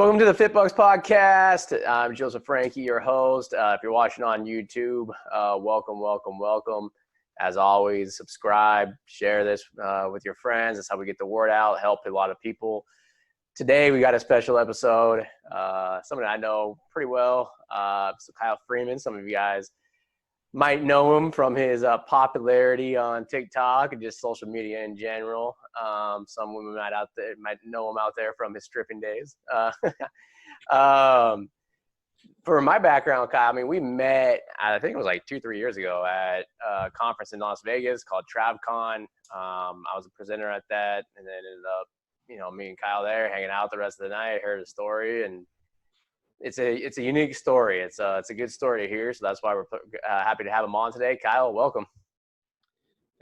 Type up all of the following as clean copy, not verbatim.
Welcome to the FitBugs podcast. I'm Joseph Frankie, your host. If you're watching on YouTube, welcome. As always, subscribe, share this with your friends. That's how we get the word out, help a lot of people. Today, we got a special episode, somebody I know pretty well, so Kyle Freeman. Some of you guys might know him from his popularity on TikTok and just social media in general. Some women might know him out there from his stripping days. For my background, Kyle, I mean, we met, I think it was like 2-3 years ago at a conference in Las Vegas called TravCon. I was a presenter at that, and then ended up, me and Kyle there hanging out the rest of the night. I heard his story, and it's a unique story. It's a good story to hear, so that's why we're happy to have him on today. Kyle, welcome.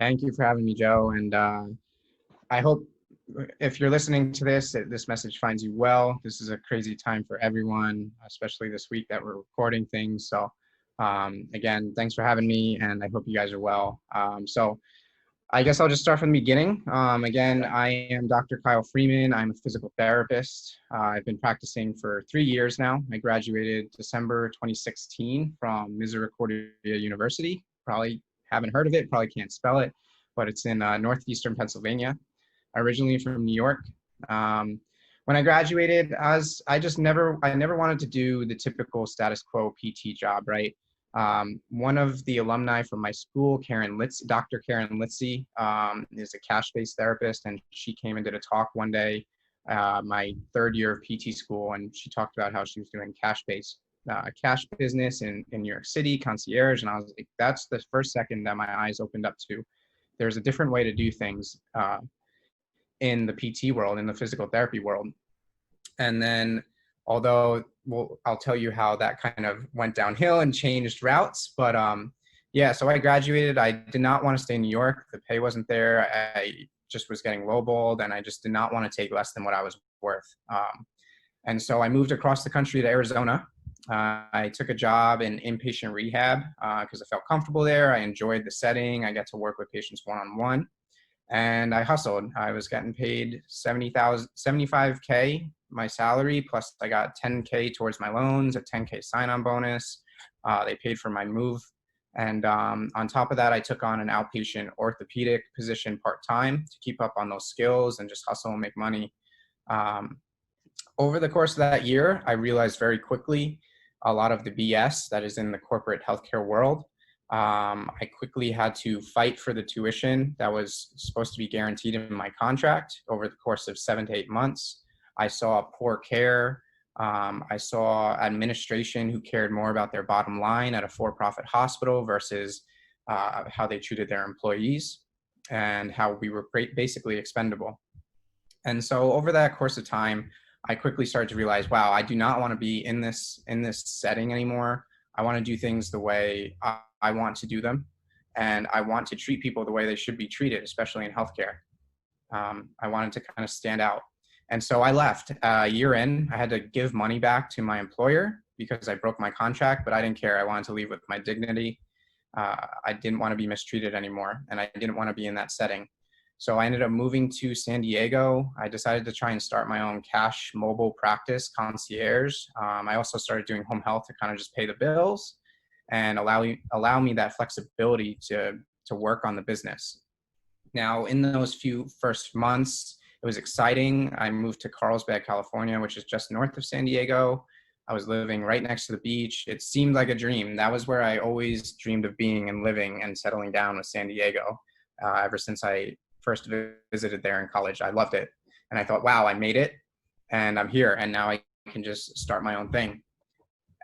Thank you for having me, Joe. And I hope if you're listening to this message finds you well. This is a crazy time for everyone, especially this week that we're recording things. So again, thanks for having me, and I hope you guys are well. So I guess I'll just start from the beginning. Again, I am Dr. Kyle Freeman. I'm a physical therapist. I've been practicing for 3 years now. I graduated December 2016 from Misericordia University. Probably haven't heard of it, probably can't spell it, but it's in northeastern Pennsylvania. Originally from New York. When I graduated, I never wanted to do the typical status quo PT job, right? One of the alumni from my school, Dr. Karen Litzy, is a cash-based therapist, and she came and did a talk one day, my third year of PT school, and she talked about how she was doing cash business in New York City, concierge, and I was like, that's the first second that my eyes opened up to. There's a different way to do things in the PT world, in the physical therapy world. And then, although, I'll tell you how that kind of went downhill and changed routes. But yeah, so I graduated. I did not want to stay in New York. The pay wasn't there. I just was getting lowballed, and I just did not want to take less than what I was worth. And so I moved across the country to Arizona. I took a job in inpatient rehab because I felt comfortable there. I enjoyed the setting. I got to work with patients one-on-one. And I hustled. I was getting paid $75K, my salary, plus I got $10K towards my loans, a $10K sign-on bonus. They paid for my move. And on top of that, I took on an outpatient orthopedic position part-time to keep up on those skills and just hustle and make money. Over the course of that year, I realized very quickly a lot of the BS that is in the corporate healthcare world. I quickly had to fight for the tuition that was supposed to be guaranteed in my contract over the course of 7 to 8 months. I saw poor care. I saw administration who cared more about their bottom line at a for-profit hospital versus how they treated their employees and how we were basically expendable. And so over that course of time, I quickly started to realize, wow, I do not want to be in this setting anymore. I want to do things the way I want to do them, and I want to treat people the way they should be treated, especially in healthcare. I wanted to kind of stand out. And so I left. A year in, I had to give money back to my employer because I broke my contract, but I didn't care. I wanted to leave with my dignity. I didn't want to be mistreated anymore, and I didn't want to be in that setting. So I ended up moving to San Diego. I decided to try and start my own cash mobile practice, concierge. I also started doing home health to kind of just pay the bills and allow me that flexibility to work on the business. Now, in those few first months, it was exciting. I moved to Carlsbad, California, which is just north of San Diego. I was living right next to the beach. It seemed like a dream. That was where I always dreamed of being and living and settling down with San Diego. Ever since I first visited there in college, I loved it. And I thought, wow, I made it and I'm here. And now I can just start my own thing.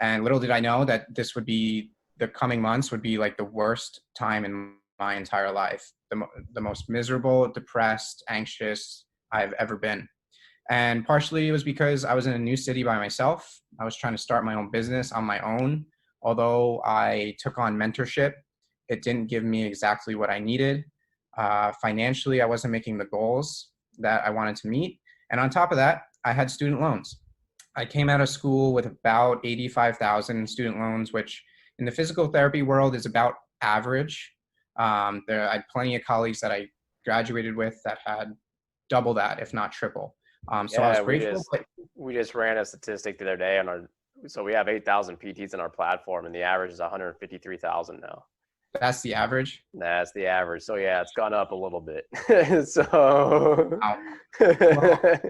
And little did I know that the coming months would be like the worst time in my entire life. The most miserable, depressed, anxious I've ever been. And partially it was because I was in a new city by myself. I was trying to start my own business on my own. Although I took on mentorship, it didn't give me exactly what I needed. Financially, I wasn't making the goals that I wanted to meet. And on top of that, I had student loans. I came out of school with about 85,000 in student loans, which in the physical therapy world is about average. I had plenty of colleagues that I graduated with that had double that, if not triple. So I was Yeah, grateful, but we just ran a statistic the other day on our. So we have 8,000 PTs in our platform, and the average is 153,000 now. that's the average. That's the average. So yeah, it's gone up a little bit. So Wow. Well,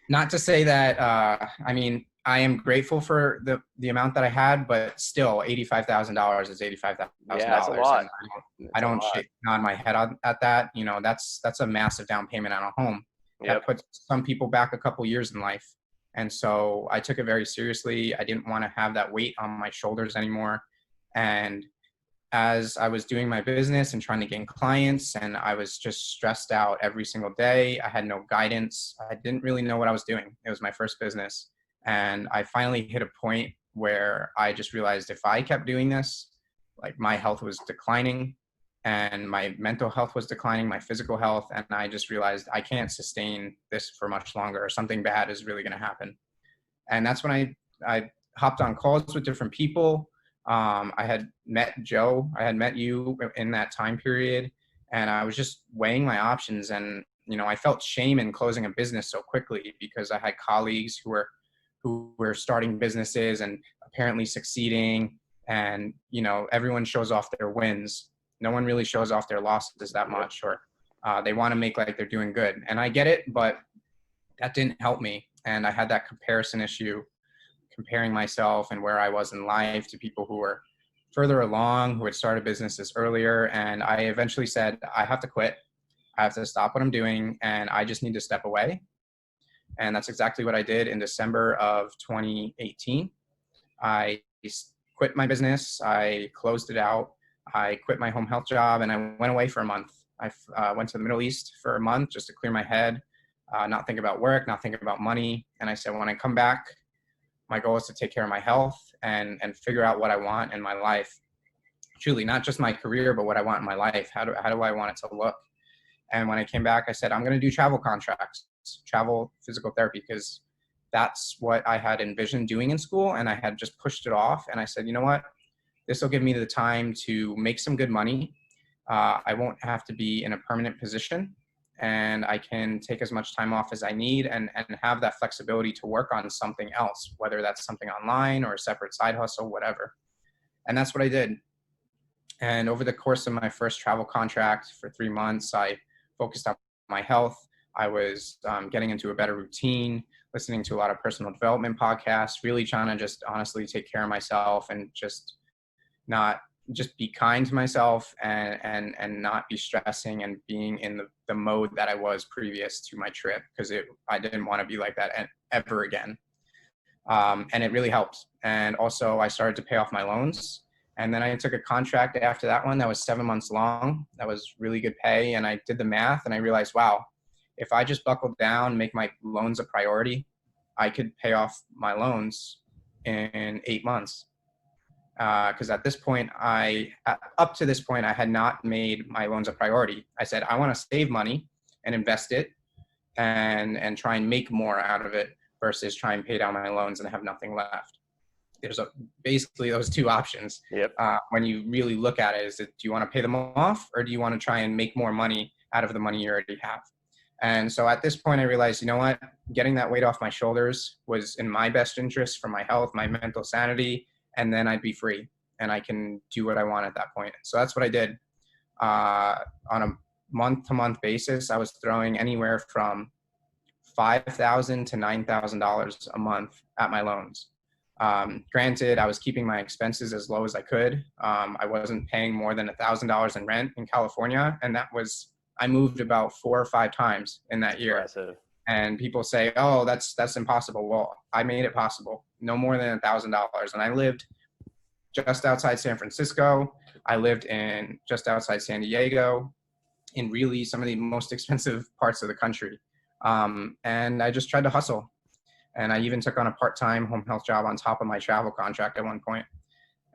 not to say that, I mean, I am grateful for the amount that I had, but still $85,000 is yeah, it's a $85,000. And lot. I It's a don't lot. shake nod my head at that. You know, that's a massive down payment on a home that Yep. puts some people back a couple years in life. And so I took it very seriously. I didn't want to have that weight on my shoulders anymore. And as I was doing my business and trying to gain clients, and I was just stressed out every single day. I had no guidance. I didn't really know what I was doing. It was my first business. And I finally hit a point where I just realized if I kept doing this, like my health was declining and my mental health was declining, my physical health. And I just realized I can't sustain this for much longer, or something bad is really going to happen. And that's when I hopped on calls with different people. I had met Joe, I had met you in that time period, and I was just weighing my options. And you know, I felt shame in closing a business so quickly because I had colleagues who were starting businesses and apparently succeeding. And you know, everyone shows off their wins. No one really shows off their losses that Yep. much, or they want to make like they're doing good. And I get it, but that didn't help me. And I had that comparison issue, comparing myself and where I was in life to people who were further along, who had started businesses earlier. And I eventually said, I have to quit. I have to stop what I'm doing, and I just need to step away. And that's exactly what I did in December of 2018. I quit my business. I closed it out. I quit my home health job, and I went away for a month. I went to the Middle East for a month just to clear my head, not think about work, not think about money. And I said, when I come back, my goal is to take care of my health and figure out what I want in my life. Truly, not just my career, but what I want in my life. How do I want it to look? And when I came back, I said, I'm going to do travel contracts, travel physical therapy, because that's what I had envisioned doing in school. And I had just pushed it off. And I said, you know what? This will give me the time to make some good money. I won't have to be in a permanent position, and I can take as much time off as I need and have that flexibility to work on something else, whether that's something online or a separate side hustle, whatever. And that's what I did. And over the course of my first travel contract for 3 months, I focused on my health. I was getting into a better routine, listening to a lot of personal development podcasts, really trying to just honestly take care of myself and not just be kind to myself and not be stressing and being in the mode that I was previous to my trip, because I didn't want to be like that ever again. And it really helped. And also I started to pay off my loans. And then I took a contract after that one that was 7 months long. That was really good pay. And I did the math and I realized, wow, if I just buckled down, make my loans a priority, I could pay off my loans in 8 months. Because at this point, up to this point, I had not made my loans a priority. I said, I want to save money and invest it and try and make more out of it versus try and pay down my loans and have nothing left. There's basically those two options. Yep. When you really look at it, do you want to pay them off, or do you want to try and make more money out of the money you already have? And so at this point, I realized, you know what, getting that weight off my shoulders was in my best interest for my health, my mental sanity, and then I'd be free and I can do what I want at that point. So that's what I did. On a month-to-month basis, I was throwing anywhere from $5,000 to $9,000 a month at my loans. Granted, I was keeping my expenses as low as I could. I wasn't paying more than $1,000 in rent in California, and I moved about 4 or 5 times in that year. Impressive. And people say, "Oh, that's impossible." Well, I made it possible. No more than $1,000, and I lived just outside San Francisco. I lived in just outside San Diego, in really some of the most expensive parts of the country. And I just tried to hustle. And I even took on a part-time home health job on top of my travel contract at one point.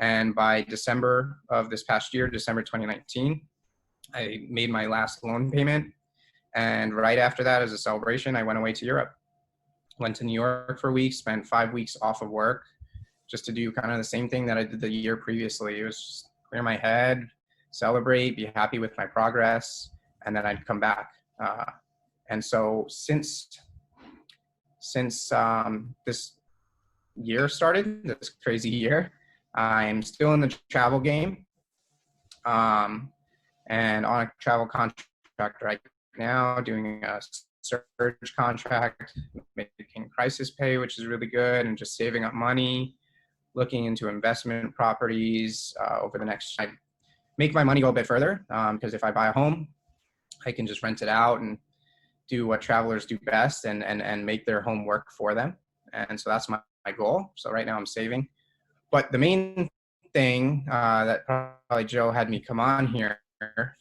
And by December of this past year, December 2019, I made my last loan payment. And right after that, as a celebration, I went away to Europe. Went to New York for a week, spent 5 weeks off of work just to do kind of the same thing that I did the year previously. It was just clear my head, celebrate, be happy with my progress, and then I'd come back. And so since since this year started, this crazy year. I'm still in the travel game, and on a travel contract right now, doing a surge contract, making crisis pay, which is really good, and just saving up money, looking into investment properties over the next. I make my money go a bit further because if I buy a home, I can just rent it out and do what travelers do best and make their home work for them. And so that's my goal. So right now I'm saving. But the main thing that probably Joe had me come on here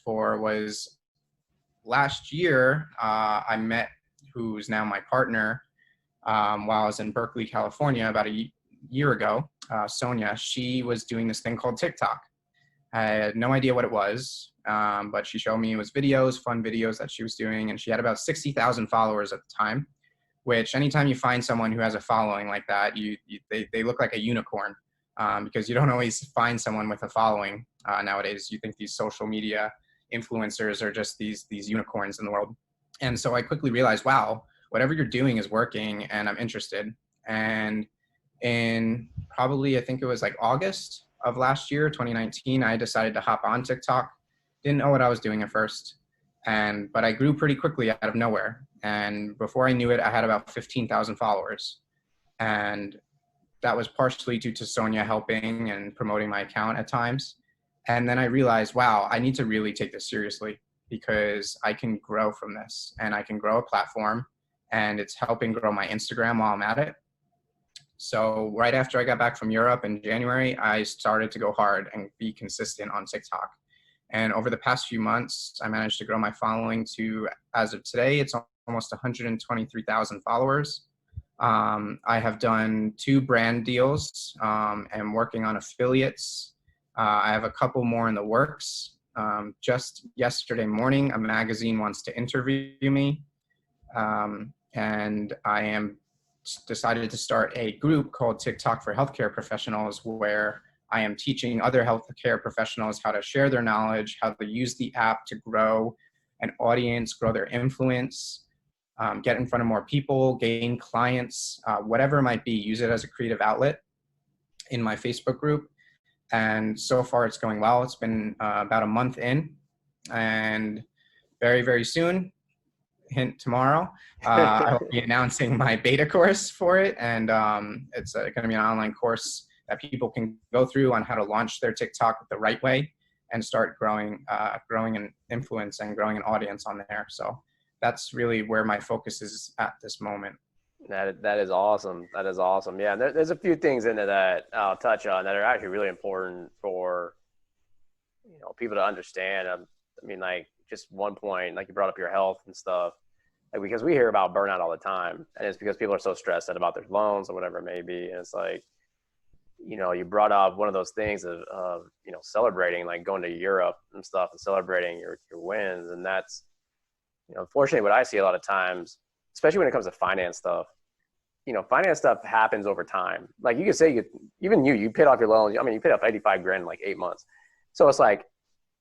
for was last year, I met who's now my partner while I was in Berkeley, California, about a year ago. Sonia, she was doing this thing called TikTok. I had no idea what it was, but she showed me it was videos, fun videos that she was doing, and she had about 60,000 followers at the time, which anytime you find someone who has a following like that, they look like a unicorn because you don't always find someone with a following nowadays. You think these social media influencers are just these unicorns in the world. And so I quickly realized, wow, whatever you're doing is working and I'm interested. And in probably, I think it was like August of last year, 2019, I decided to hop on TikTok. Didn't know what I was doing at first. But I grew pretty quickly out of nowhere. And before I knew it, I had about 15,000 followers. And that was partially due to Sonia helping and promoting my account at times. And then I realized, wow, I need to really take this seriously because I can grow from this and I can grow a platform and it's helping grow my Instagram while I'm at it. So right after I got back from Europe in January, I started to go hard and be consistent on TikTok. And over the past few months, I managed to grow my following to, as of today, it's almost 123,000 followers. I have done 2 brand deals and working on affiliates. I have a couple more in the works. Just yesterday morning, a magazine wants to interview me. And I am decided to start a group called TikTok for Healthcare Professionals, where I am teaching other healthcare professionals how to share their knowledge, how to use the app to grow an audience, grow their influence, get in front of more people, gain clients, whatever it might be, use it as a creative outlet in my Facebook group. And so far it's going well. It's been about a month in, and very, very soon, hint tomorrow, I will be announcing my beta course for it. And it's going to be an online course that people can go through on how to launch their TikTok the right way and start growing an influence and growing an audience on there. So that's really where my focus is at this moment. That is awesome. That is awesome. Yeah, there's a few things in it that I'll touch on that are actually really important for people to understand. I mean, like just one point, like you brought up your health and stuff, like because we hear about burnout all the time, and it's because people are so stressed out about their loans or whatever it may be, and it's like, you brought up one of those things of celebrating, like going to Europe and stuff and celebrating your wins, and that's unfortunately what I see a lot of times, especially when it comes to finance stuff. Finance stuff happens over time. Like you could say, you paid off your loans. I mean, you paid off 85 grand in like 8 months. So it's like,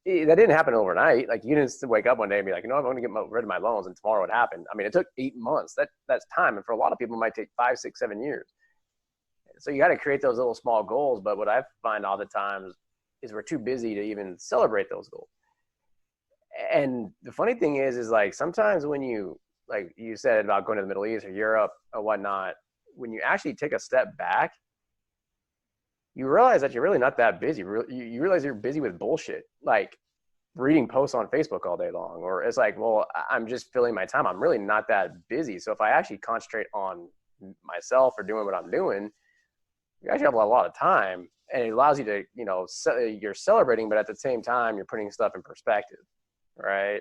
that didn't happen overnight. Like you didn't wake up one day and be like, I'm going to get rid of my loans and tomorrow it happened. I mean, it took 8 months. That's time. And for a lot of people, it might take 5, 6, 7 years. So you got to create those little small goals. But what I find all the times is we're too busy to even celebrate those goals. And the funny thing is like sometimes when like you said about going to the Middle East or Europe or whatnot, when you actually take a step back, you realize that you're really not that busy. You realize you're busy with bullshit, like reading posts on Facebook all day long. Or it's like, well, I'm just filling my time. I'm really not that busy. So if I actually concentrate on myself or doing what I'm doing, you actually have a lot of time. And it allows you to, you're celebrating, but at the same time, you're putting stuff in perspective, right?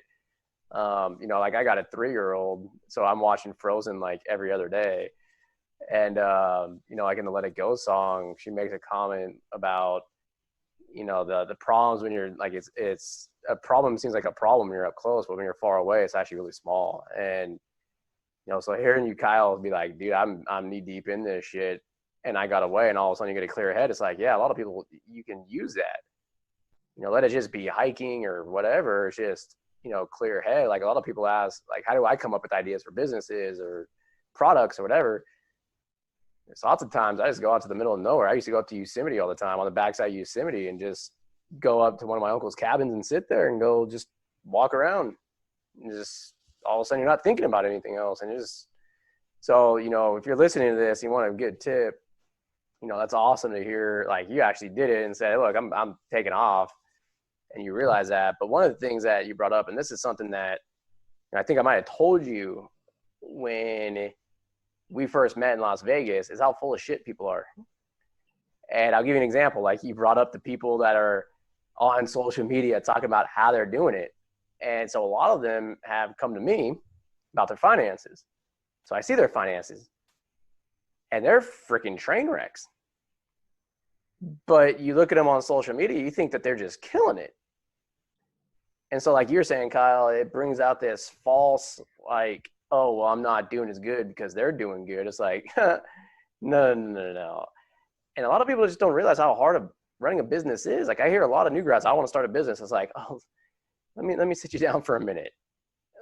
Like I got a 3-year-old, so I'm watching Frozen like every other day. And, like in the Let It Go song, she makes a comment about, the problems when you're like, it's a problem seems like a problem when you're up close, but when you're far away, it's actually really small. And, so hearing you, Kyle, be like, dude, I'm knee deep in this shit and I got away, and all of a sudden you get a clear head. It's like, yeah, a lot of people, you can use that, let it just be hiking or whatever. It's just, clear head. Like a lot of people ask, like, how do I come up with ideas for businesses or products or whatever. There's lots of times I just go out to the middle of nowhere. I used to go up to Yosemite all the time, on the backside of Yosemite, and just go up to one of my uncle's cabins and sit there and go just walk around. And just all of a sudden you're not thinking about anything else. And just, so, you know, if you're listening to this, you want a good tip, you know, that's awesome to hear. Like, you actually did it and said, look, I'm taking off, and you realize that. But one of the things that you brought up, and this is something that I think I might have told you when we first met in Las Vegas, is how full of shit people are. And I'll give you an example. Like, you brought up the people that are on social media talking about how they're doing it. And so a lot of them have come to me about their finances. So I see their finances, and they're freaking train wrecks. But you look at them on social media, you think that they're just killing it. And so, like you're saying, Kyle, it brings out this false, like, oh, well, I'm not doing as good because they're doing good. It's like, no. And a lot of people just don't realize how hard running a business is. Like, I hear a lot of new grads, I want to start a business. It's like, oh, let me sit you down for a minute.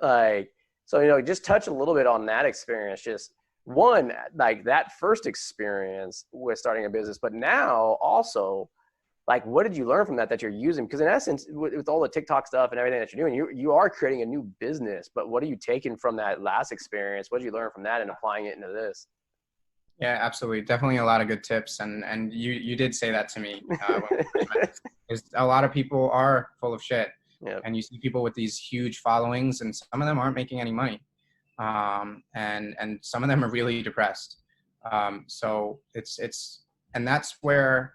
Like, so, you know, just touch a little bit on that experience. Just one, like that first experience with starting a business, but now also, like, what did you learn from that you're using? Because in essence, with all the TikTok stuff and everything that you're doing, you are creating a new business. But what are you taking from that last experience? What did you learn from that and applying it into this? Yeah, absolutely. Definitely a lot of good tips. And you did say that to me. A lot of people are full of shit. Yep. And you see people with these huge followings, and some of them aren't making any money. And some of them are really depressed. So and that's where,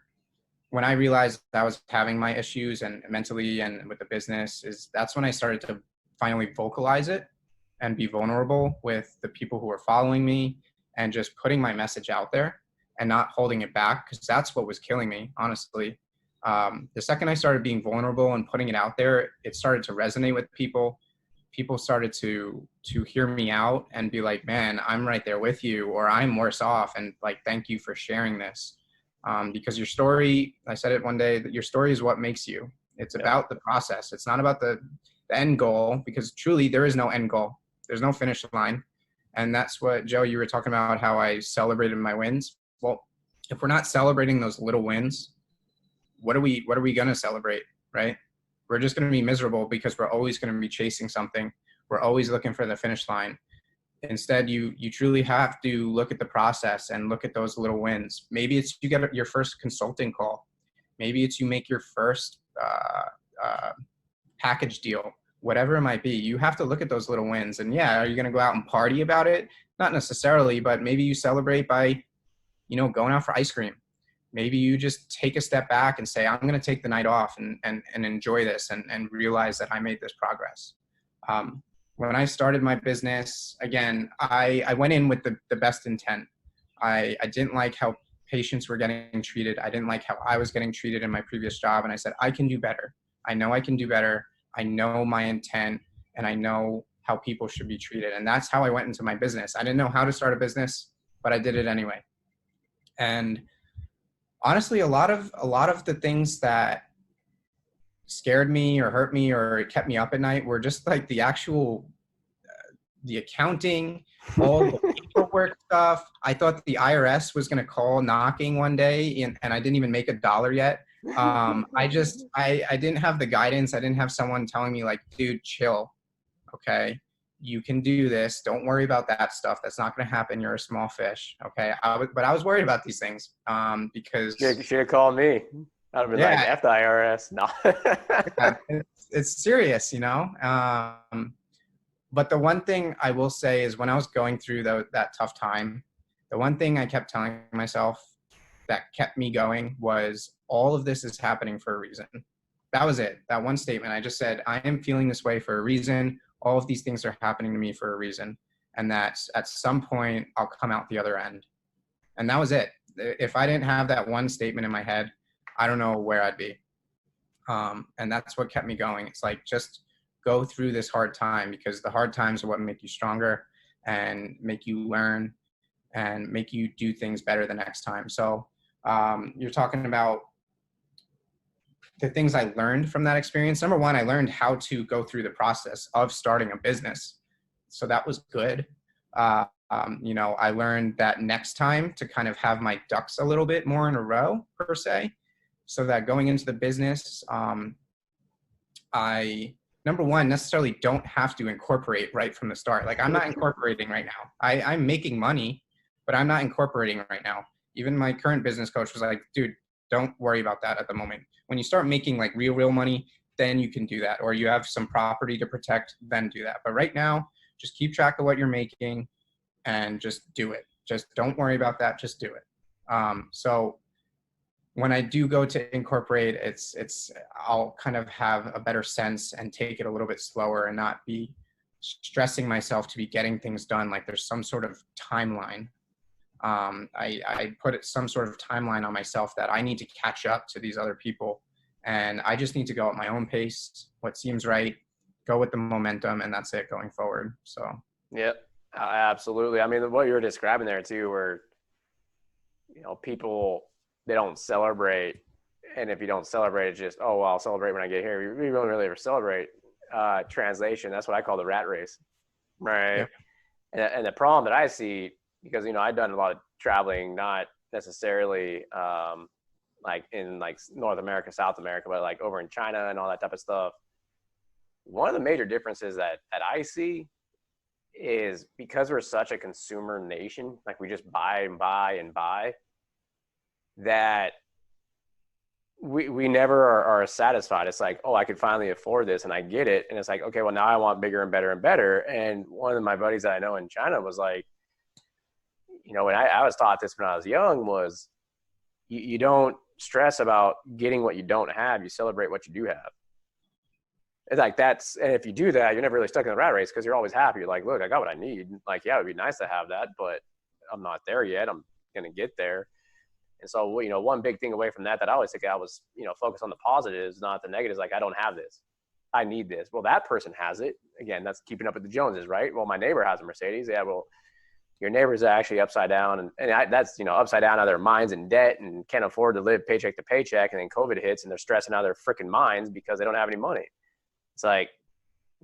when I realized I was having my issues and mentally and with the business, that's when I started to finally vocalize it and be vulnerable with the people who are following me, and just putting my message out there and not holding it back, because that's what was killing me, honestly. The second I started being vulnerable and putting it out there, it started to resonate with people. People started to hear me out and be like, man, I'm right there with you, or I'm worse off. And like, thank you for sharing this. Because your story, I said it one day, that your story is what makes you. It's about the process. It's not about the end goal, because truly there is no end goal. There's no finish line. And that's what, Joe, you were talking about, how I celebrated my wins. Well, if we're not celebrating those little wins, what are we going to celebrate, right? We're just going to be miserable, because we're always going to be chasing something. We're always looking for the finish line. Instead, you truly have to look at the process and look at those little wins. Maybe it's you get your first consulting call. Maybe it's you make your first package deal, whatever it might be. You have to look at those little wins. And yeah, are you going to go out and party about it? Not necessarily, but maybe you celebrate by, you know, going out for ice cream. Maybe you just take a step back and say, I'm going to take the night off and enjoy this and realize that I made this progress. When I started my business, again, I went in with the best intent. I didn't like how patients were getting treated. I didn't like how I was getting treated in my previous job. And I said, I can do better. I know I can do better. I know my intent, and I know how people should be treated. And that's how I went into my business. I didn't know how to start a business, but I did it anyway. And honestly, a lot of the things that scared me or hurt me or kept me up at night were just like the actual, the accounting, all the paperwork stuff. I thought the IRS was going to call knocking one day, and I didn't even make $1 yet. I didn't have the guidance. I didn't have someone telling me like, dude, chill. Okay. You can do this. Don't worry about that stuff. That's not going to happen. You're a small fish. Okay. But I was worried about these things, because you should have called me. I'd have been like, F the IRS. No. it's serious, you know? But the one thing I will say is, when I was going through that tough time, the one thing I kept telling myself that kept me going was, all of this is happening for a reason. That was it. That one statement. I just said, I am feeling this way for a reason. All of these things are happening to me for a reason. And that at some point I'll come out the other end. And that was it. If I didn't have that one statement in my head, I don't know where I'd be. And that's what kept me going. It's like, just go through this hard time, because the hard times are what make you stronger and make you learn and make you do things better the next time. So you're talking about the things I learned from that experience. Number one, I learned how to go through the process of starting a business. So that was good. I learned that next time to kind of have my ducks a little bit more in a row, per se, so that going into the business, I, number one, necessarily don't have to incorporate right from the start. Like, I'm not incorporating right now. I'm making money, but I'm not incorporating right now. Even my current business coach was like, dude, don't worry about that at the moment. When you start making like real money, then you can do that. Or you have some property to protect, then do that. But right now, just keep track of what you're making and just do it. Just don't worry about that. Just do it. So when I do go to incorporate, I'll kind of have a better sense and take it a little bit slower and not be stressing myself to be getting things done. Like there's some sort of timeline. I put some sort of timeline on myself that I need to catch up to these other people. And I just need to go at my own pace, what seems right, go with the momentum, and that's it going forward. So. Yep, absolutely. I mean, what you were describing there too, where, people, they don't celebrate. And if you don't celebrate, it's just, oh, well, I'll celebrate when I get here. We don't really ever celebrate. Translation, that's what I call the rat race, right? Yep. And the problem that I see, because, I've done a lot of traveling, not necessarily like in like North America, South America, but like over in China and all that type of stuff. One of the major differences that I see is because we're such a consumer nation, like we just buy and buy and buy, that we never are satisfied. It's like, oh, I could finally afford this and I get it. And it's like, okay, well, now I want bigger and better and better. And one of my buddies that I know in China was like, when I was taught this when I was young was you don't stress about getting what you don't have. You celebrate what you do have. It's like and if you do that, you're never really stuck in the rat race because you're always happy. You're like, look, I got what I need. Like, yeah, it would be nice to have that, but I'm not there yet. I'm going to get there. And so, one big thing away from that I always think I was, focus on the positives, not the negatives. Like, I don't have this. I need this. Well, that person has it. Again, that's keeping up with the Joneses, right? Well, my neighbor has a Mercedes. Yeah, well, your neighbor's actually upside down. And that's, upside down out of their minds in debt and can't afford to live paycheck to paycheck. And then COVID hits and they're stressing out of their freaking minds because they don't have any money. It's like,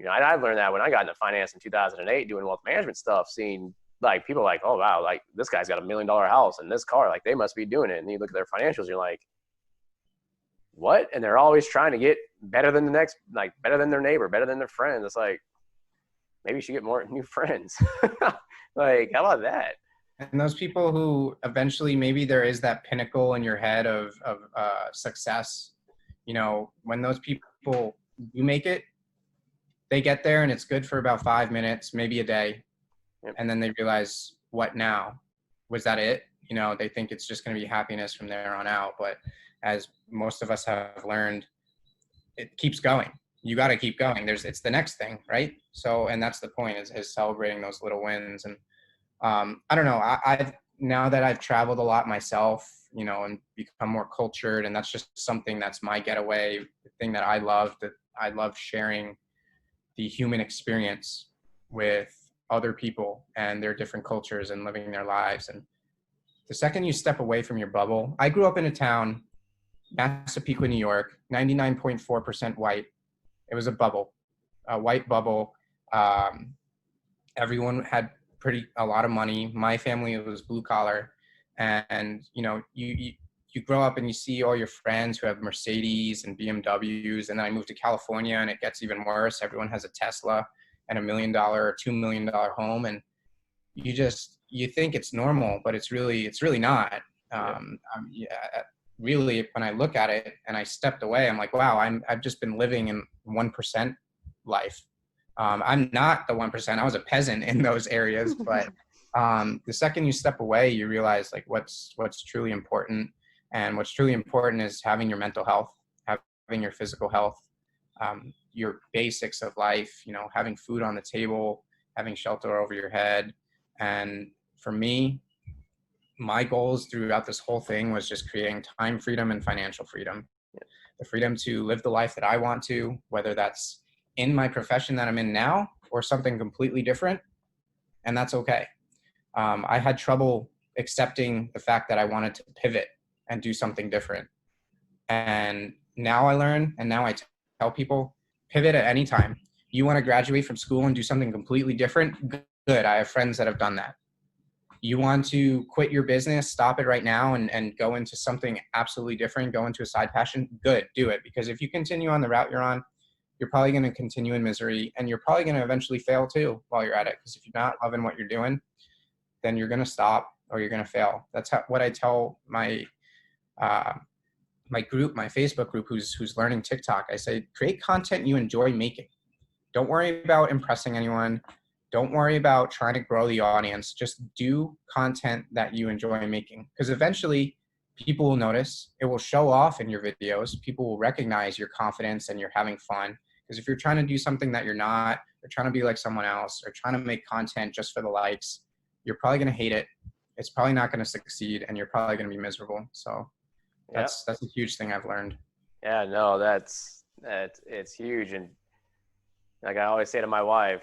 I learned that when I got into finance in 2008 doing wealth management stuff, seeing like people like, oh, wow, like this guy's got $1 million house and this car, like they must be doing it. And you look at their financials, you're like, what? And they're always trying to get better than the next, like better than their neighbor, better than their friends. It's like, maybe you should get more new friends. Like, how about that? And those people who eventually, maybe there is that pinnacle in your head of success, when those people do make it, they get there and it's good for about 5 minutes, maybe a day. Yep. And then they realize, what now? Was that it? They think it's just going to be happiness from there on out. But as most of us have learned, it keeps going. You got to keep going. It's the next thing, right? So, and that's the point is celebrating those little wins. And I don't know, I've now that I've traveled a lot myself, and become more cultured, and that's just something that's my getaway, the thing that I love sharing the human experience with other people and their different cultures and living their lives. And the second you step away from your bubble, I grew up in a town, Massapequa, New York, 99.4% white. It was a white bubble. Everyone had a lot of money. My family was blue collar, and you grow up and you see all your friends who have Mercedes and BMWs, and then I moved to California and it gets even worse. Everyone has a Tesla and $1 million or $2 million home, and you think it's normal, but it's really not. Really, when I look at it and I stepped away, I'm like, wow, I've just been living in 1% life. I'm not the 1%. I was a peasant in those areas, but the second you step away, you realize like what's truly important. And what's truly important is having your mental health, having your physical health, your basics of life, having food on the table, having shelter over your head. And for me, my goals throughout this whole thing was just creating time freedom and financial freedom. The freedom to live the life that I want to, whether that's in my profession that I'm in now or something completely different. And that's okay. I had trouble accepting the fact that I wanted to pivot and do something different. And now I learn, and now I tell people, pivot at any time. You want to graduate from school and do something completely different? Good. I have friends that have done that. You want to quit your business, stop it right now and go into something absolutely different, go into a side passion, good, do it. Because if you continue on the route you're on, you're probably going to continue in misery, and you're probably going to eventually fail too while you're at it. Because if you're not loving what you're doing, then you're going to stop or you're going to fail. That's what I tell my my group, my Facebook group, who's learning TikTok. I say, create content you enjoy making. Don't worry about impressing anyone. Don't worry about trying to grow the audience. Just do content that you enjoy making, because eventually people will notice. It will show off in your videos. People will recognize your confidence and you're having fun. Because if you're trying to do something that you're not, or trying to be like someone else, or trying to make content just for the likes, you're probably going to hate it. It's probably not going to succeed, and you're probably going to be miserable. So that's a huge thing I've learned. Yeah, no, it's huge. And like I always say to my wife,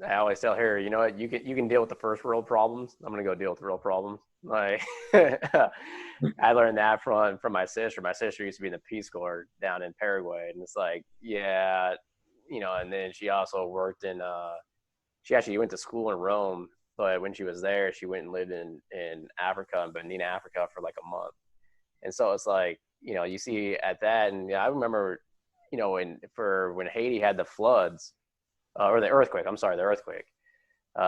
I always tell her, you know what, you can deal with the first world problems. I'm gonna go deal with the real problems. Like I learned that from my sister. My sister used to be in the Peace Corps down in Paraguay, and it's like, yeah, you know. And then she also worked in. She actually went to school in Rome, but when she was there, she went and lived in Africa, in Benin, Africa, for like a month. And so it's like, you know, you see at that, and I remember, you know, when Haiti had the floods, or the earthquake. I'm sorry, the earthquake.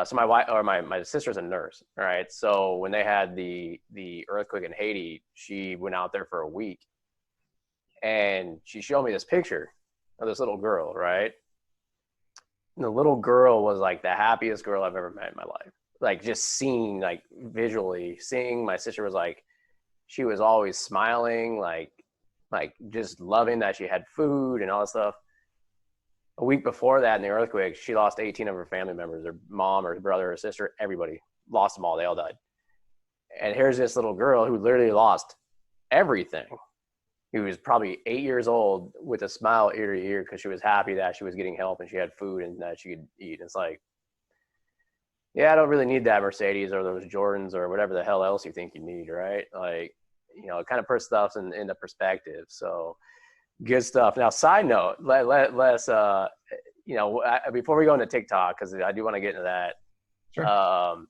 So my wife, or my sister's a nurse, right? So when they had the earthquake in Haiti, she went out there for a week, and she showed me this picture of this little girl, right? And the little girl was like the happiest girl I've ever met in my life. Like just seeing, like visually seeing, my sister was like, she was always smiling, like just loving that she had food and all that stuff. A week before that, in the earthquake, she lost 18 of her family members, her mom, her brother, her sister, everybody. Lost them all. They all died. And here's this little girl who literally lost everything, who was probably 8 years old, with a smile ear to ear because she was happy that she was getting help and she had food and that she could eat. It's like, yeah, I don't really need that Mercedes or those Jordans or whatever the hell else you think you need, right? Like, you know, it kind of puts stuff into perspective. So good stuff. Now, side note, let's, you know, before we go into TikTok, because I do want to get into that. Sure.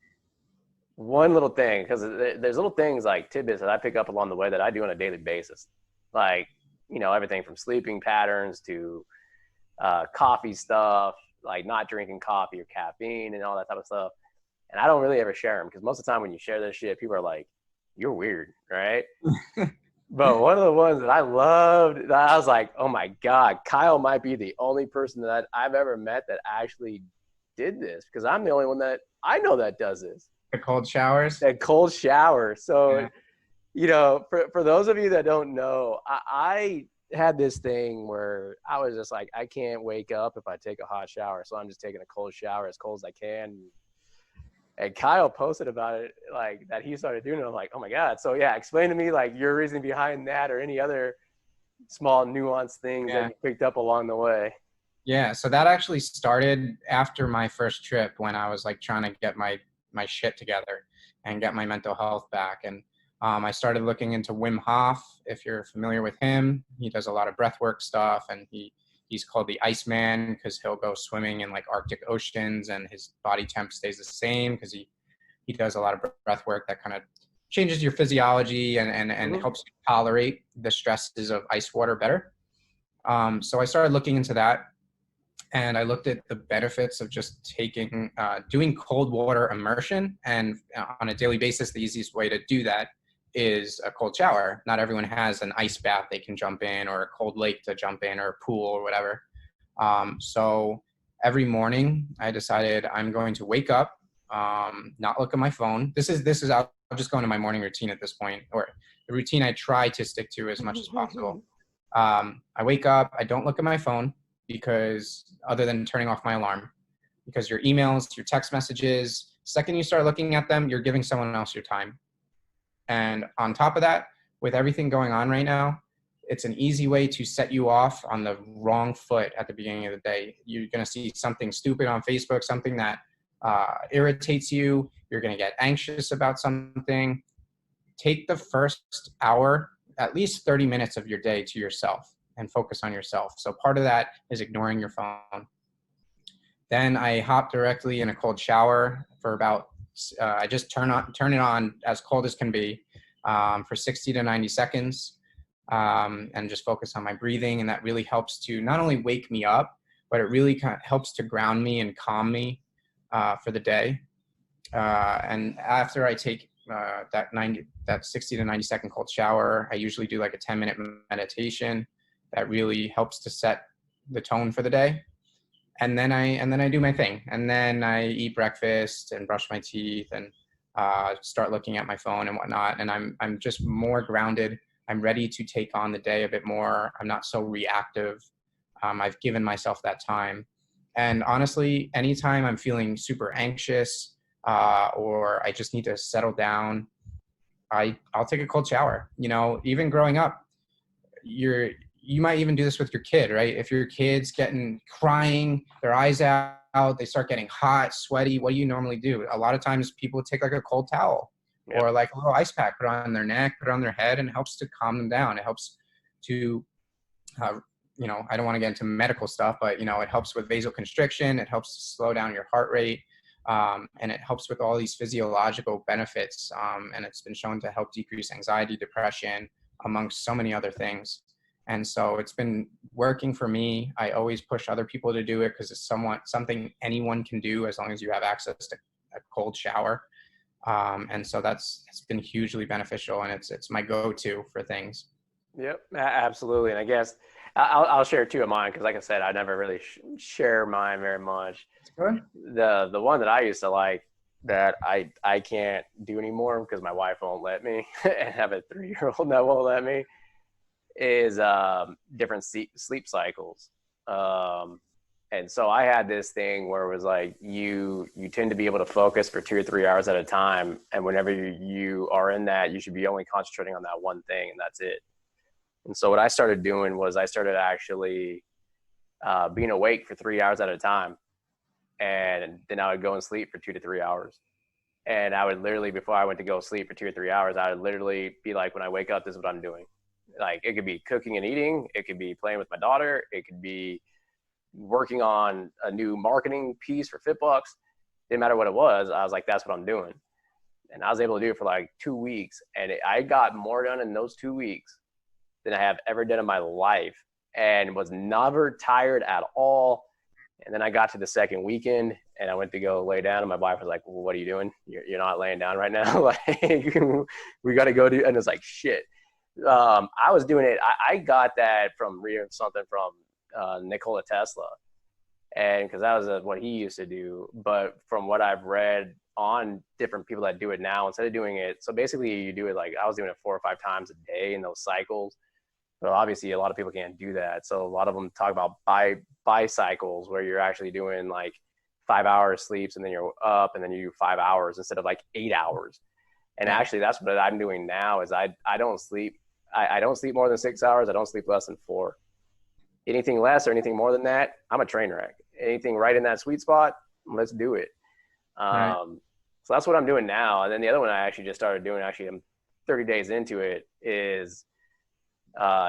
One little thing, because there's little things like tidbits that I pick up along the way that I do on a daily basis. Like, you know, everything from sleeping patterns to coffee stuff, like not drinking coffee or caffeine and all that type of stuff. And I don't really ever share them, because most of the time when you share this shit, people are like, you're weird, right? But one of the ones that I loved, that I was like, oh my God, Kyle might be the only person that I've ever met that actually did this, because I'm the only one that I know that does this. The cold showers? That cold shower. So, Yeah. you know, for those of you that don't know, I had this thing where I was just like, I can't wake up if I take a hot shower. So I'm just taking a cold shower as cold as I can. And Kyle posted about it, like that he started doing it. I'm like, oh my God. So yeah, explain to me like your reason behind that, or any other small nuanced things that you picked up along the way. Yeah. So that actually started after my first trip, when I was like trying to get my shit together and get my mental health back. And I started looking into Wim Hof. If you're familiar with him, he does a lot of breathwork stuff, and he's called the Iceman because he'll go swimming in like Arctic oceans and his body temp stays the same, because he does a lot of breath work that kind of changes your physiology and helps you tolerate the stresses of ice water better. So I started looking into that, and I looked at the benefits of just doing cold water immersion. And on a daily basis, the easiest way to do that is a cold shower. Not everyone has an ice bath they can jump in, or a cold lake to jump in, or a pool or whatever. So every morning I decided I'm going to wake up, not look at my phone. This is I'll just go into my morning routine at this point, or the routine I try to stick to as much as possible. I wake up, I don't look at my phone, because other than turning off my alarm, because your emails, your text messages, second you start looking at them, you're giving someone else your time. And on top of that, with everything going on right now, it's an easy way to set you off on the wrong foot at the beginning of the day. You're going to see something stupid on Facebook, something that irritates you. You're going to get anxious about something. Take the first hour, at least 30 minutes of your day to yourself, and focus on yourself. So part of that is ignoring your phone. Then I hop directly in a cold shower for about I just turn it on as cold as can be for 60 to 90 seconds, and just focus on my breathing. And that really helps to not only wake me up, but it really kind of helps to ground me and calm me for the day. And after I take that 60 to 90-second cold shower, I usually do like a 10-minute meditation that really helps to set the tone for the day. And then I do my thing, and then I eat breakfast and brush my teeth and start looking at my phone and whatnot. And I'm just more grounded. I'm ready to take on the day a bit more. I'm not so reactive. I've given myself that time. And honestly, anytime I'm feeling super anxious or I just need to settle down, I'll take a cold shower. You know, even growing up, you might even do this with your kid, right? If your kid's getting crying, their eyes out, they start getting hot, sweaty, what do you normally do? A lot of times people take like a cold towel or like a little ice pack, put it on their neck, put it on their head, and it helps to calm them down. It helps to, you know, I don't want to get into medical stuff, but, you know, it helps with vasoconstriction. It helps to slow down your heart rate. And it helps with all these physiological benefits. And it's been shown to help decrease anxiety, depression, amongst so many other things. And so it's been working for me. I always push other people to do it because it's something anyone can do as long as you have access to a cold shower. And so it's been hugely beneficial, and it's my go-to for things. Yep, absolutely. And I guess I'll share two of mine because, like I said, I never really share mine very much. Good. The one that I used to like that I can't do anymore because my wife won't let me and have a 3-year-old that won't let me is different sleep cycles. And so I had this thing where it was like you tend to be able to focus for 2 or 3 hours at a time, and whenever you are in that, you should be only concentrating on that one thing, and that's it. And so what I started doing was I started actually being awake for 3 hours at a time, and then I would go and sleep for 2 to 3 hours. And I would literally, before I went to go sleep for 2 or 3 hours, I would literally be like, when I wake up, this is what I'm doing. Like, it could be cooking and eating. It could be playing with my daughter. It could be working on a new marketing piece for FitBucks. Didn't matter what it was. I was like, that's what I'm doing. And I was able to do it for like 2 weeks. And I got more done in those 2 weeks than I have ever done in my life, and was never tired at all. And then I got to the second weekend and I went to go lay down, and my wife was like, well, what are you doing? You're not laying down right now. Like, we got to go do, and it's like, shit. I was doing it. I got that from reading something from Nikola Tesla, and because that was what he used to do. But from what I've read on different people that do it now, instead of doing it, so basically you do it like I was doing it 4 or 5 times a day in those cycles. But obviously a lot of people can't do that. So a lot of them talk about bicycles, where you're actually doing like 5 hours sleeps and then you're up and then you do 5 hours instead of like 8 hours. And actually that's what I'm doing now is I don't sleep. I don't sleep more than 6 hours. I don't sleep less than 4. Anything less or anything more than that, I'm a train wreck. Anything right in that sweet spot, let's do it. Right. So that's what I'm doing now. And then the other one I actually just started doing, actually I'm 30 days into it, is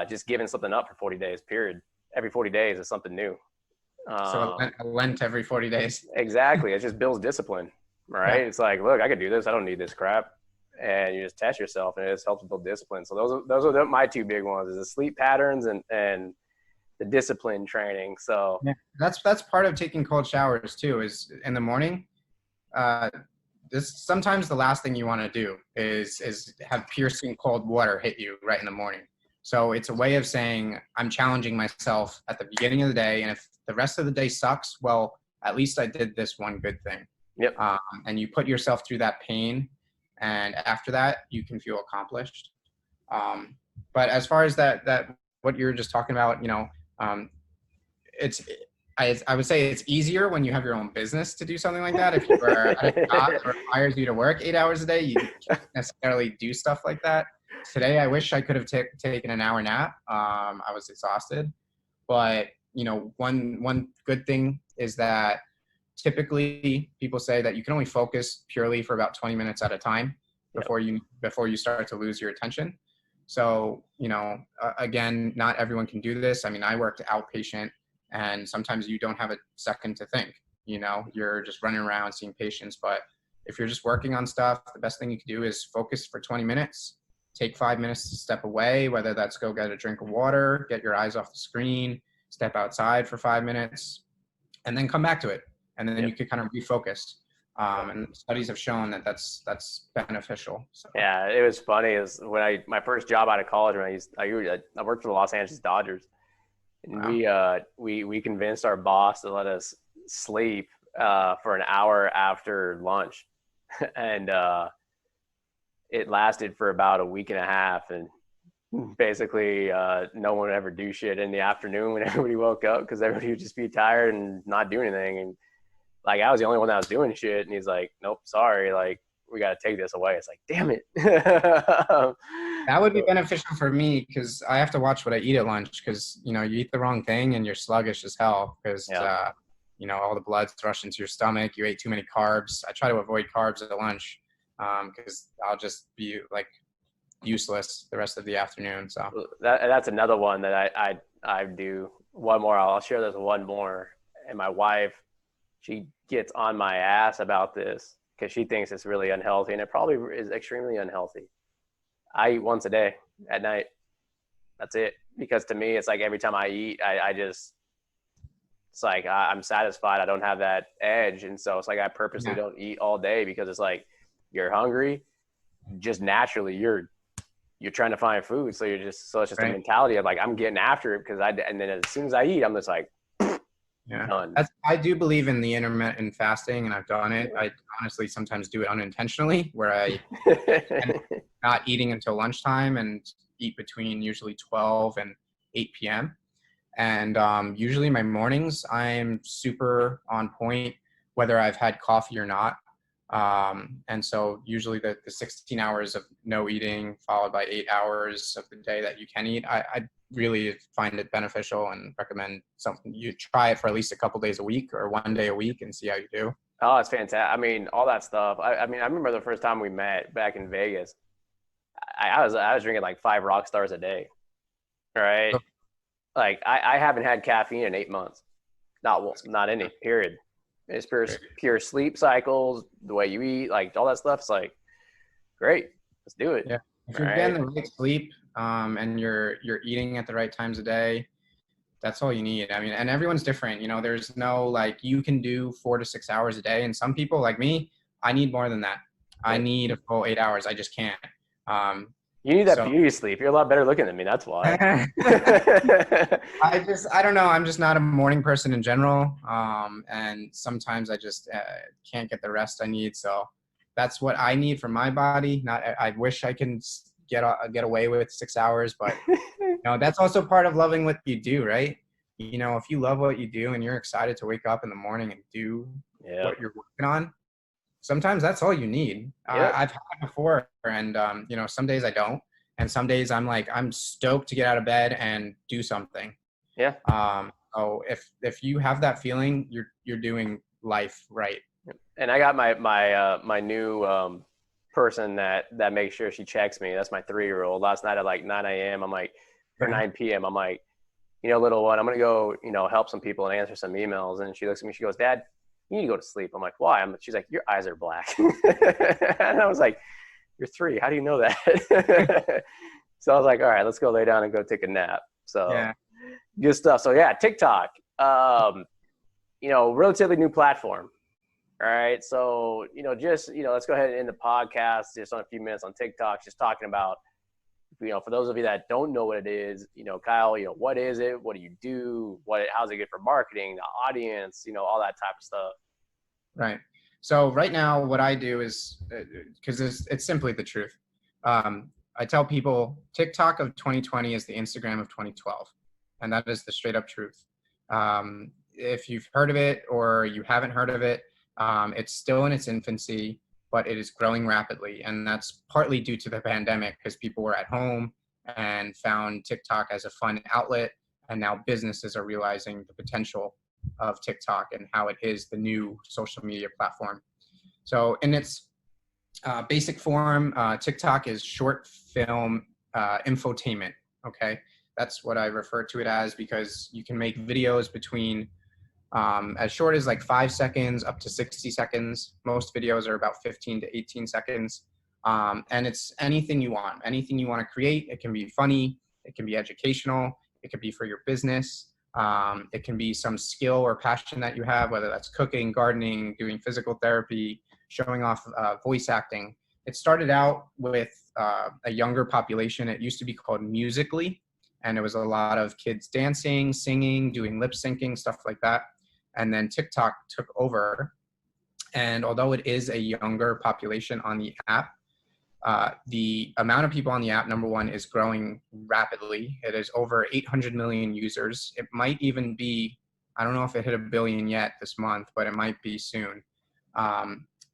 just giving something up for 40 days, period. Every 40 days is something new. So a Lent every 40 days. Exactly. It just builds discipline, right? Yeah. It's like, look, I could do this. I don't need this crap. And you just test yourself, and it just helps build discipline. So those are my 2 big ones, is the sleep patterns and the discipline training. So yeah, that's part of taking cold showers too, is in the morning. This sometimes the last thing you want to do is have piercing cold water hit you right in the morning. So it's a way of saying I'm challenging myself at the beginning of the day, and if the rest of the day sucks, well, at least I did this one good thing. Yep. And you put yourself through that pain, and after that you can feel accomplished. But as far as that what you're just talking about, you know, I would say it's easier when you have your own business to do something like that. If you are at a job that requires you to work 8 hours a day, you can't necessarily do stuff like that. Today, I wish I could have taken an hour nap. I was exhausted, but you know, one good thing is that typically people say that you can only focus purely for about 20 minutes at a time before you start to lose your attention. So, you know, again, not everyone can do this. I mean, I worked outpatient, and sometimes you don't have a second to think. You know, you're just running around seeing patients, but if you're just working on stuff, the best thing you can do is focus for 20 minutes, take 5 minutes to step away, whether that's go get a drink of water, get your eyes off the screen, step outside for 5 minutes, and then come back to it. And then you could kind of refocus. And studies have shown that that's beneficial. So. Yeah, it was funny is when my first job out of college, when I worked for the Los Angeles Dodgers, and wow. we convinced our boss to let us sleep for an hour after lunch, and it lasted for about a week and a half, and basically no one would ever do shit in the afternoon when everybody woke up because everybody would just be tired and not do anything. And like I was the only one that was doing shit, and he's like, "Nope, sorry, like we got to take this away." It's like, damn it. That would be beneficial for me because I have to watch what I eat at lunch because you eat the wrong thing and you're sluggish as hell because all the blood's rushing to your stomach. You ate too many carbs. I try to avoid carbs at lunch because I'll just be like useless the rest of the afternoon. So that's another one that I do. One more. I'll share this one more. And my wife, she gets on my ass about this because she thinks it's really unhealthy, and it probably is extremely unhealthy. I eat once a day at night. That's it. Because to me, it's like every time I eat, it's like I'm satisfied. I don't have that edge. And so it's like I purposely don't eat all day because it's like you're hungry. Just naturally, you're trying to find food. So it's just a mentality of like, I'm getting after it and then as soon as I eat, I'm just like, done. I do believe in the intermittent fasting, and I've done it. I honestly sometimes do it unintentionally where I am not eating until lunchtime and eat between usually 12 and 8 p.m. And usually my mornings, I'm super on point, whether I've had coffee or not. And so usually the 16 hours of no eating followed by 8 hours of the day that you can eat, I really find it beneficial and recommend something. You try it for at least a couple days a week or one day a week and see how you do. Oh, it's fantastic. I mean, all that stuff. I remember the first time we met back in Vegas, I was drinking like 5 rock stars a day. Right. Okay. Like I haven't had caffeine in 8 months. Not any, period. It's pure sleep cycles, the way you eat, like all that stuff. It's like, great, let's do it. Yeah. If you're getting the right sleep and you're eating at the right times of day, that's all you need. I mean, and everyone's different. There's no like you can do 4 to 6 hours a day. And some people like me, I need more than that. I need a full 8 hours. I just can't. You need that beauty sleep. You're a lot better looking than me. That's why. I don't know. I'm just not a morning person in general. And sometimes I just can't get the rest I need. So that's what I need for my body. I wish I can get away with 6 hours, but that's also part of loving what you do, right? If you love what you do and you're excited to wake up in the morning and do what you're working on, sometimes that's all you need. I've had it before, and some days I don't, and some days I'm stoked to get out of bed and do something. Yeah. So if you have that feeling, you're doing life right. And I got my new person that makes sure she checks me. That's my 3-year-old. Last night at like 9 a.m. I'm like, or 9 p.m. I'm like, little one, I'm gonna go help some people and answer some emails. And she looks at me. She goes, "Dad, you need to go to sleep." I'm like, "Why?" She's like, "Your eyes are black." And I was like, "You're 3. How do you know that?" So I was like, "All right, let's go lay down and go take a nap." So good stuff. So TikTok, relatively new platform. All right. So, let's go ahead and end the podcast just on a few minutes on TikTok, just talking about, for those of you that don't know what it is, Kyle, what is it? What do you do? How's it good for marketing, the audience, all that type of stuff. Right. So right now what I do is, because it's simply the truth. I tell people TikTok of 2020 is the Instagram of 2012. And that is the straight up truth. If you've heard of it or you haven't heard of it, it's still in its infancy, but it is growing rapidly. And that's partly due to the pandemic because people were at home and found TikTok as a fun outlet. And now businesses are realizing the potential of TikTok and how it is the new social media platform. So in its basic form, TikTok is short film infotainment. Okay. That's what I refer to it as because you can make videos between as short as like 5 seconds up to 60 seconds. Most videos are about 15 to 18 seconds. And it's anything you want to create. It can be funny, it can be educational, it could be for your business. It can be some skill or passion that you have, whether that's cooking, gardening, doing physical therapy, showing off voice acting. It started out with a younger population. It used to be called Musical.ly, and it was a lot of kids dancing, singing, doing lip syncing, stuff like that. And then TikTok took over. And although it is a younger population on the app, the amount of people on the app, number one, is growing rapidly. It is over 800 million users. It might even be, I don't know if it hit 1 billion yet this month, but it might be soon.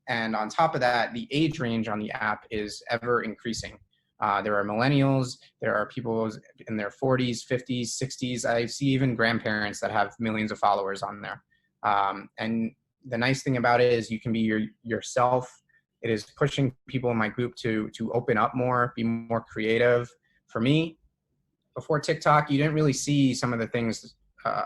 And on top of that, the age range on the app is ever increasing. There are millennials, there are people in their 40s, 50s, 60s. I see even grandparents that have millions of followers on there. And the nice thing about it is you can be yourself. It is pushing people in my group to open up more, be more creative. For me, before TikTok, you didn't really see some of the things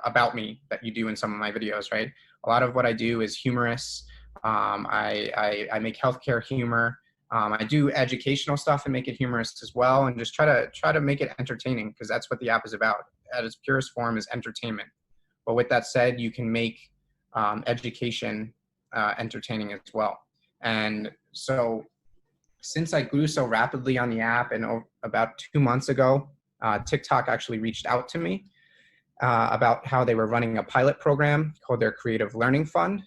about me that you do in some of my videos, right? A lot of what I do is humorous. I make healthcare humor. I do educational stuff and make it humorous as well, and just try to make it entertaining, because that's what the app is about. At its purest form is entertainment. But with that said, you can make education entertaining as well. And so since I grew so rapidly on the app, and about 2 months ago, TikTok actually reached out to me about how they were running a pilot program called their Creative Learning Fund,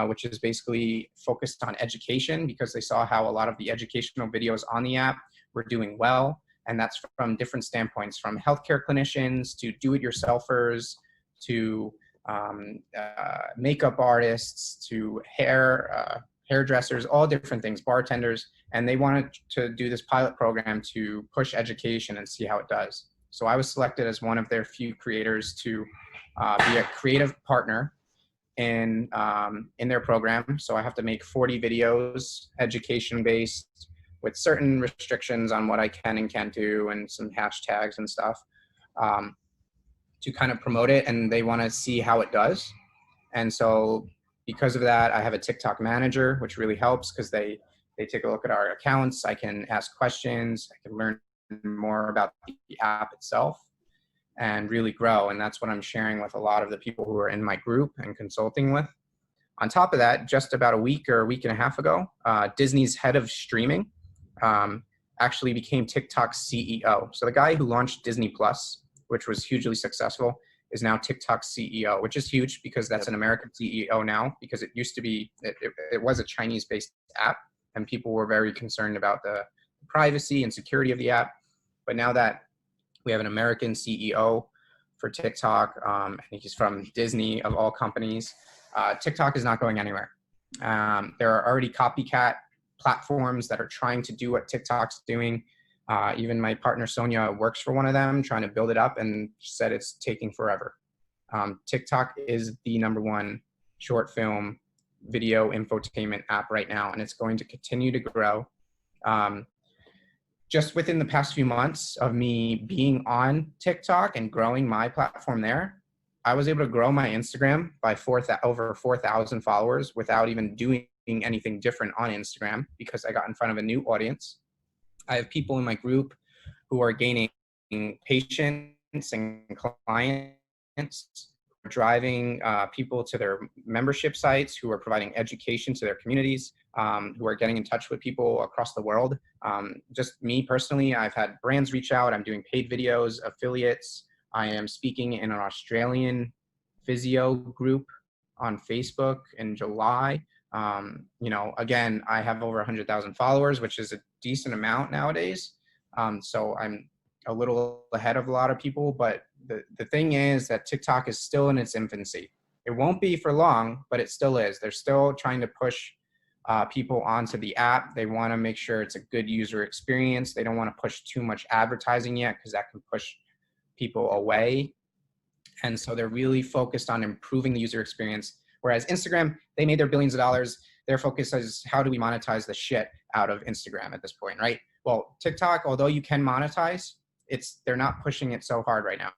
which is basically focused on education, because they saw how a lot of the educational videos on the app were doing well. And that's from different standpoints, from healthcare clinicians to do-it-yourselfers to makeup artists to hairdressers, all different things, bartenders. And they wanted to do this pilot program to push education and see how it does. So I was selected as one of their few creators to be a creative partner in their program. So I have to make 40 videos, education based, with certain restrictions on what I can and can't do, and some hashtags and stuff, to kind of promote it. And they want to see how it does. And so because of that, I have a TikTok manager, which really helps, because they take a look at our accounts. I can ask questions. I can learn more about the app itself and really grow. And that's what I'm sharing with a lot of the people who are in my group and consulting with. On top of that, just about a week or a week and a half ago, Disney's head of streaming actually became TikTok's CEO. So the guy who launched Disney Plus, which was hugely successful, is now TikTok's CEO, which is huge, because that's an American CEO now, because it used to be, it was a Chinese-based app, and people were very concerned about the privacy and security of the app. But now that we have an American CEO for TikTok, and he's from Disney of all companies, TikTok is not going anywhere. There are already copycat platforms that are trying to do what TikTok's doing. Even my partner Sonia works for one of them, trying to build it up, and said it's taking forever. TikTok is the #1 short film video infotainment app right now, and it's going to continue to grow. Just within the past few months of me being on TikTok and growing my platform there, I was able to grow my Instagram by over 4,000 followers without even doing anything different on Instagram, because I got in front of a new audience. I have people in my group who are gaining patients and clients, driving people to their membership sites, who are providing education to their communities, who are getting in touch with people across the world. Just me personally, I've had brands reach out. I'm doing paid videos, affiliates. I am speaking in an Australian physio group on Facebook in July. Again, I have over 100,000 followers, which is a decent amount nowadays. So I'm a little ahead of a lot of people, but the thing is that TikTok is still in its infancy. It won't be for long, but it still is. They're still trying to push people onto the app. They want to make sure it's a good user experience. They don't want to push too much advertising yet, because that can push people away. And so they're really focused on improving the user experience. Whereas Instagram, they made their billions of dollars. Their focus is, how do we monetize the shit out of Instagram at this point, right? Well, TikTok, although you can monetize, they're not pushing it so hard right now.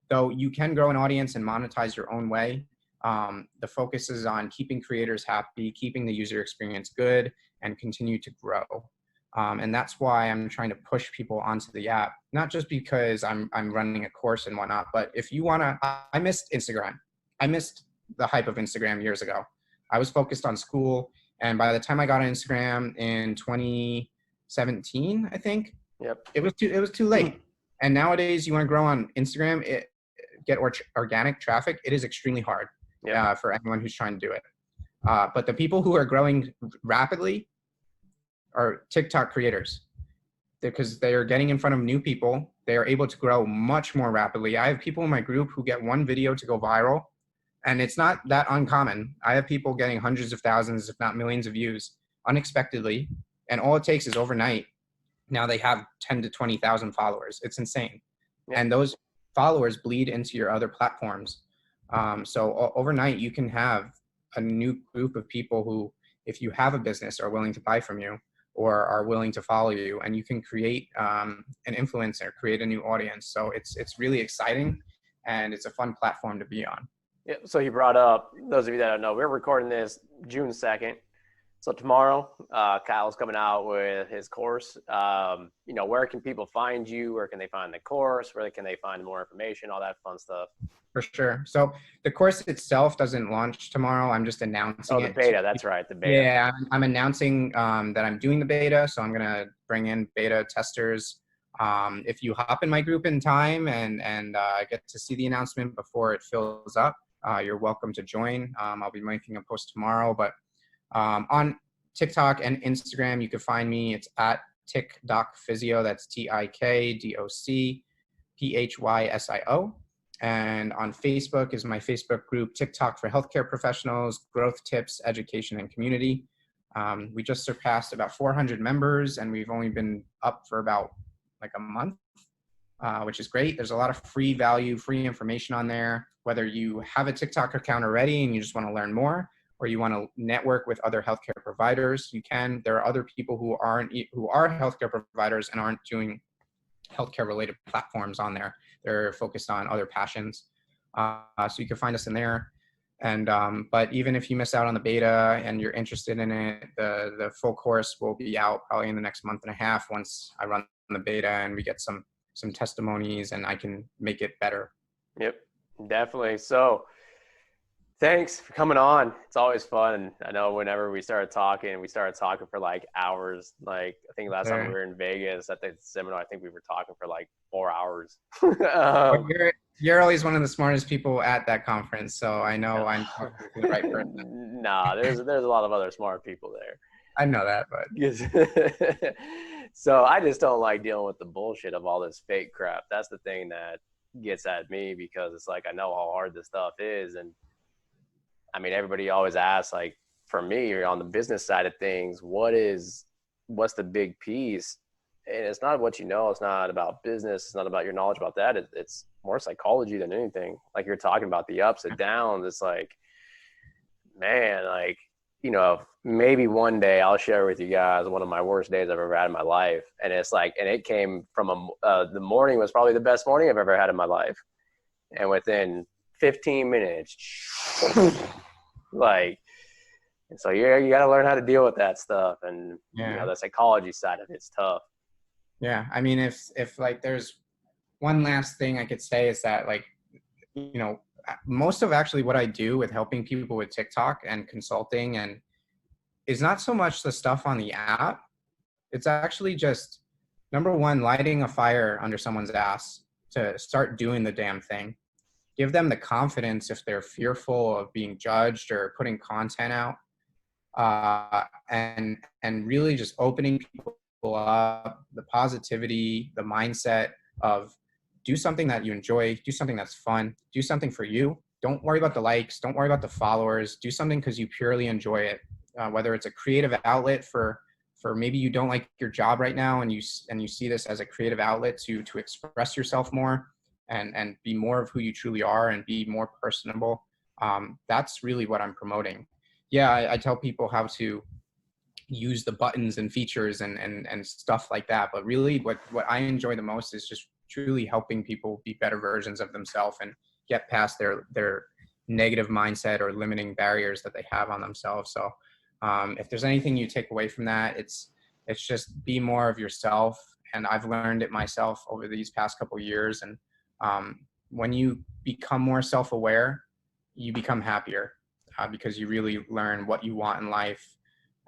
Though you can grow an audience and monetize your own way. The focus is on keeping creators happy, keeping the user experience good, and continue to grow. And that's why I'm trying to push people onto the app, not just because I'm running a course and whatnot, but if you want to, I missed Instagram. I missed the hype of Instagram years ago. I was focused on school. And by the time I got on Instagram in 2017, I think, Yep. it was too late. And nowadays you want to grow on Instagram, get organic traffic, it is extremely hard for anyone who's trying to do it. But the people who are growing rapidly are TikTok creators, because they are getting in front of new people. They are able to grow much more rapidly. I have people in my group who get one video to go viral, and it's not that uncommon. I have people getting hundreds of thousands, if not millions of views unexpectedly. And all it takes is overnight. Now they have 10 to 20,000 followers. It's insane. Yep. And those followers bleed into your other platforms. So overnight you can have a new group of people who, if you have a business, are willing to buy from you or are willing to follow you, and you can create an influencer, create a new audience. So it's really exciting, and it's a fun platform to be on. Yeah, so you brought up, those of you that don't know, we're recording this June 2nd. So tomorrow, Kyle's coming out with his course. Where can people find you? Where can they find the course? Where can they find more information? All that fun stuff. For sure. So the course itself doesn't launch tomorrow. I'm just announcing it. Oh, the beta. That's right. The beta. Yeah, I'm announcing that I'm doing the beta. So I'm going to bring in beta testers. If you hop in my group in time and get to see the announcement before it fills up, you're welcome to join. I'll be making a post tomorrow, but on TikTok and Instagram, you can find me. It's at TikDocPhysio. That's TikDocPhysio. And on Facebook is my Facebook group, TikTok for Healthcare Professionals, Growth Tips, Education, and Community. We just surpassed about 400 members, and we've only been up for about like a month, which is great. There's a lot of free value, free information on there. Whether you have a TikTok account already and you just want to learn more, or you want to network with other healthcare providers, you can. There are other people who are healthcare providers and aren't doing healthcare related platforms on there. They're focused on other passions. So you can find us in there. And but even if you miss out on the beta and you're interested in it, the full course will be out probably in the next month and a half once I run the beta and we get some testimonies and I can make it better. Yep, definitely. So thanks for coming on. It's always fun. I know whenever we started talking for like hours. Like I think last time we were in Vegas at the seminar, I think we were talking for like 4 hours. You're always one of the smartest people at that conference, so I know I'm talking to the right person. Nah, there's a lot of other smart people there. I know that, but so I just don't like dealing with the bullshit of all this fake crap. That's the thing that gets at me, because it's like I know how hard this stuff is. And I mean, everybody always asks, like, for me, on the business side of things, what's the big piece? And it's not what you know. It's not about business. It's not about your knowledge about that. It's more psychology than anything. Like you're talking about the ups and downs. It's like, man, like, maybe one day I'll share with you guys one of my worst days I've ever had in my life. And it's like, and it came from the morning was probably the best morning I've ever had in my life. And within 15 minutes, like, and so you got to learn how to deal with that stuff. And the psychology side of it's tough. Yeah. I mean, if like there's one last thing I could say is that, like, most of actually what I do with helping people with TikTok and consulting and is not so much the stuff on the app. It's actually just, number one, lighting a fire under someone's ass to start doing the damn thing. Give them the confidence if they're fearful of being judged or putting content out, and really just opening people up, the positivity, the mindset of do something that you enjoy, do something that's fun, do something for you. Don't worry about the likes, don't worry about the followers, do something because you purely enjoy it. Whether it's a creative outlet for maybe you don't like your job right now and you see this as a creative outlet to express yourself more and be more of who you truly are and be more personable. That's really what I'm promoting. Yeah, I tell people how to use the buttons and features and stuff like that. But really what I enjoy the most is just truly helping people be better versions of themselves and get past their negative mindset or limiting barriers that they have on themselves. So if there's anything you take away from that, it's just be more of yourself. And I've learned it myself over these past couple of years. And when you become more self-aware, you become happier because you really learn what you want in life,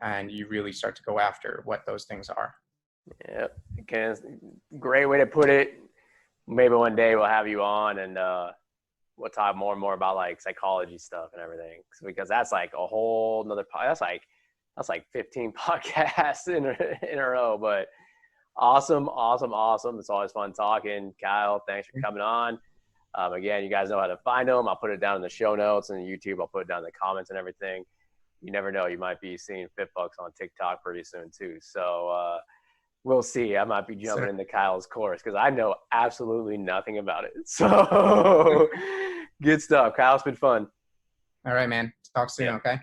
and you really start to go after what those things are. Yeah, great way to put it. Maybe one day we'll have you on and we'll talk more and more about like psychology stuff and everything, because that's like a whole nother. That's like 15 podcasts in a row. But awesome. It's always fun talking. Kyle, thanks for coming on. Again, you guys know how to find them. I'll put it down in the show notes, and YouTube, I'll put it down in the comments and everything. You never know, you might be seeing FitBucks on TikTok pretty soon too. So we'll see. I might be jumping into Kyle's course because I know absolutely nothing about it. So good stuff. Kyle, it's been fun. All right, man. Talk soon, okay?